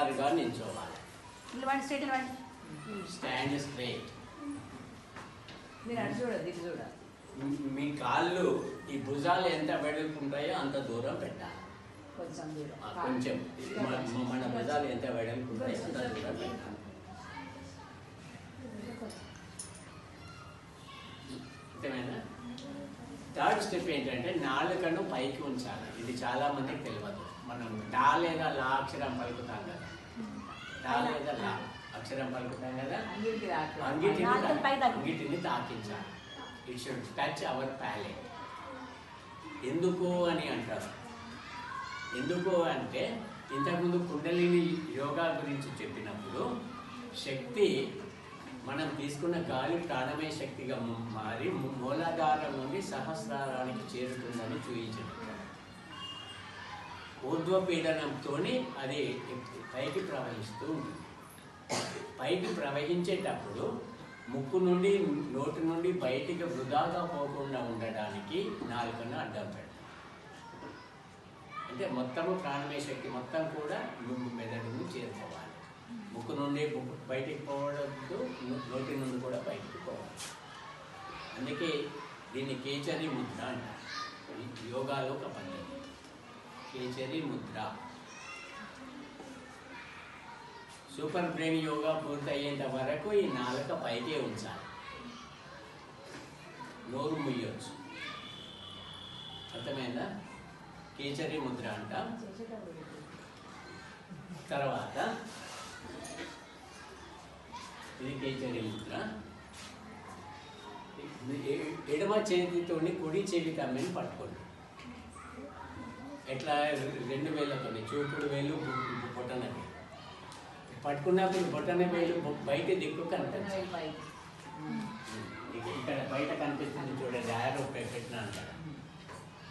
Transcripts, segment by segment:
నిటారుగా నిల్చోవాలి. Stand straight. మీ కాళ్ళు ఈ భుజాలు ఎంత వెడల్పుంటాయో అంత దూరం పెట్టాలి. కొంచెం మన భుజాలు ఎంత వెడల్పుంటాయో అంత దూరం పెట్టాలి. అర్థమైనా? థర్డ్ స్టెప్ ఏంటంటే నాలుకను పైకి ఉంచాలి. ఇది చాలా మందికి తెలియదు. మనం డా లేదా లా అక్షరం పలుకుతాం కదా, డా లేదా లా అక్షరం పలుకుతాం కదా, అంగిటిని తాకించాలి. It should touch our palate. ఎందుకు అని అంటారు. ఎందుకు అంటే ఇంతకుముందు కుండలిని యోగా గురించి చెప్పినప్పుడు శక్తి మనం తీసుకున్న గాలి ప్రాణమయ శక్తిగా మారి మూలాధారం నుండి సహస్రారానికి చేరుతుందని చూపించారు. ఊర్ధ్వపీడనంతో అది పైకి ప్రవహిస్తూ ఉంటుంది. పైకి ప్రవహించేటప్పుడు ముక్కు నుండి నోటి నుండి బయటికి వృధాగా పోకుండా ఉండడానికి నాలుకను అడ్డం పెడతాం. అంటే మొత్తము ప్రాణమయ శక్తి మొత్తం కూడా మెదడును చేరుకోవాలి. ముక్కు నుండి బయటికి పోవడంతో నోటి నుండి కూడా బయటికి పోవాలి. అందుకే దీన్ని కేచరి ముద్ర అంటారు. యోగాలో ఒక పద్ధతి కేచరి ముద్ర. సూపర్ బ్రెయిన్ యోగా పూర్తయ్యేంత వరకు ఈ నాలుక పైకే ఉంచాలి. నోరు ముయ్యొచ్చు. అర్థమైందా? కేచరి ముద్ర అంట. తర్వాత ఇది కేచరి ముద్ర. ఎడమ చేతితోని కుడి చెవి తమ్మిని పట్టుకోండి. ఎట్లా? 2 వేళ్ళతోని, చూపుడు వేలు బొటన వేలు పట్టుకున్నప్పుడు బొటన వేలు బయట దిక్కు కనిపించాలి. ఇక్కడ బయట కనిపిస్తుంది చూడండి, యారో పెట్టినా అంటారు,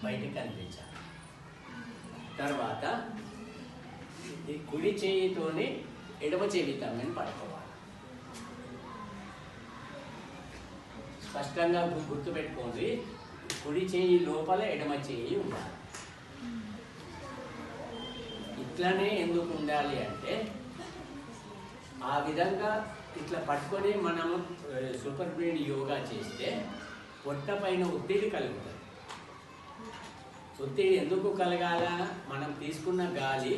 బయటకు కనిపించాలి. తర్వాత ఈ కుడి చేయితోని ఎడమ చెవి తమ్మిని పట్టుకోవాలి. స్పష్టంగా గుర్తుపెట్టుకోండి, కుడి చేయి లోపల ఎడమ చేయి ఉండాలి. ఇట్లానే ఎందుకు ఉండాలి అంటే ఆ విధంగా ఇట్లా పట్టుకొని మనము సూపర్ బ్రెయిన్ యోగా చేస్తే పొట్ట పైన ఒత్తిడి కలుగుతుంది. ఒత్తిడి ఎందుకు కలగాల? మనం తీసుకున్న గాలి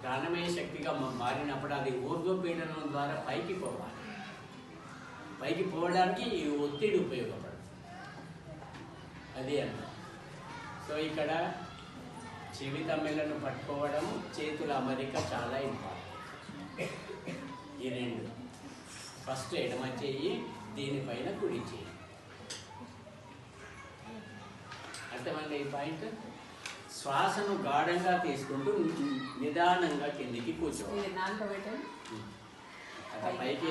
ప్రాణమయ శక్తిగా మారినప్పుడు అది ఊర్ధ్వపీడనం ద్వారా పైకి పోవాలి. పైకి పోవడానికి ఈ ఒత్తిడి ఉపయోగపడుతుంది. అది అన్న. సో ఇక్కడ చెవి తమ్మెలను పట్టుకోవడం, చేతుల అమరిక చాలా ఇంపార్టెంట్. ఈ 2 ఫస్ట్ ఎడమ చెయ్యి, దీనిపైన కుడి చెయ్యి. అర్థమైంది ఈ పాయింట్? శ్వాసను గాఢంగా తీసుకుంటూ నిదానంగా కిందికి కూర్చోవాలి. పైకి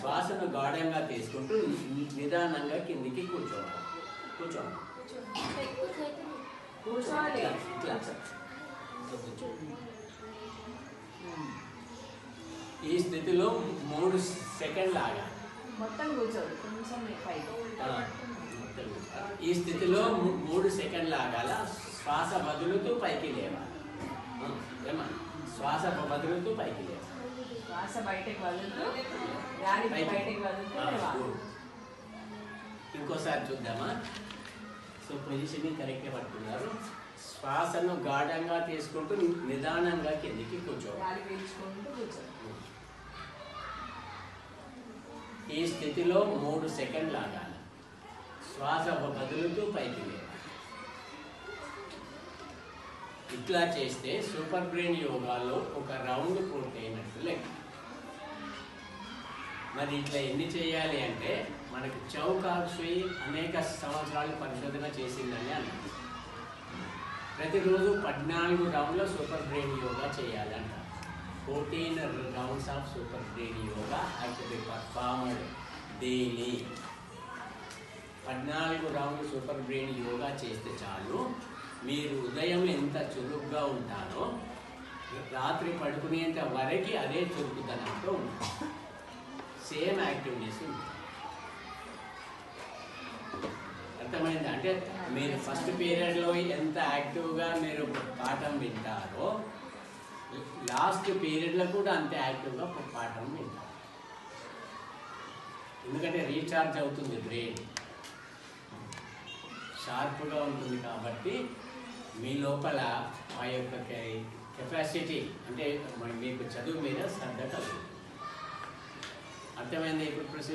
శ్వాసను గాఢంగా తీసుకుంటూ నిదానంగా కిందికి కూర్చోవాలి. ఈ స్థితిలో 3 సెకండ్లు ఆగాలి. ఈ స్థితిలో 3 సెకండ్లు ఆగాల. శ్వాస వదులుతూ పైకి లేవాలి. శ్వాస వదులుతూ పైకి లేవాలి. ఇంకోసారి చూద్దామా? సో పొజిషన్ కరెక్ట్గా పట్టుకున్నారు. శ్వాసను గాఢంగా తీసుకుంటూ నిదానంగా కిందికి కూర్చోవాలి. ఈ స్థితిలో 3 సెకండ్లు ఆగాలి. శ్వాస వదులుతూ పైకి లేవాలి. ఇట్లా చేస్తే సూపర్ బ్రెయిన్ యోగాలో ఒక రౌండ్ పూర్తయినట్టు లెక్క. మరి ఇట్లా ఎన్ని చేయాలి అంటే మనకు చౌకాక్షి అనేక సంవత్సరాలు పరిశోధన చేసిందని అన్నారు. ప్రతిరోజు 14 రౌండ్ల సూపర్ బ్రెయిన్ యోగా చేయాలంట. 14 rounds of super brain yoga have to be performed daily. 14 రౌండ్లు సూపర్ బ్రెయిన్ యోగా చేస్తే చాలు. మీరు ఉదయం ఎంత చురుగ్గా ఉంటారో రాత్రి పడుకునేంత వరకు అదే చురుకుదనంతో ఉంటుంది. సేమ్ యాక్టివిటీస్ ఉంటాయి. అర్థమైంది. అంటే మీరు ఫస్ట్ పీరియడ్లో ఎంత యాక్టివ్గా మీరు పాఠం వింటారో లాస్ట్ పీరియడ్లో కూడా అంత యాక్టివ్గా పాఠం వింటారు. ఎందుకంటే రీఛార్జ్ అవుతుంది, బ్రెయిన్ షార్ప్గా ఉంటుంది. కాబట్టి మీ లోపల ఆ యొక్క కెపాసిటీ అంటే మీకు చదువు మీద శ్రద్ధ కలుగుతుంది. అర్థమైంది ఇప్పుడు ప్రశ్న?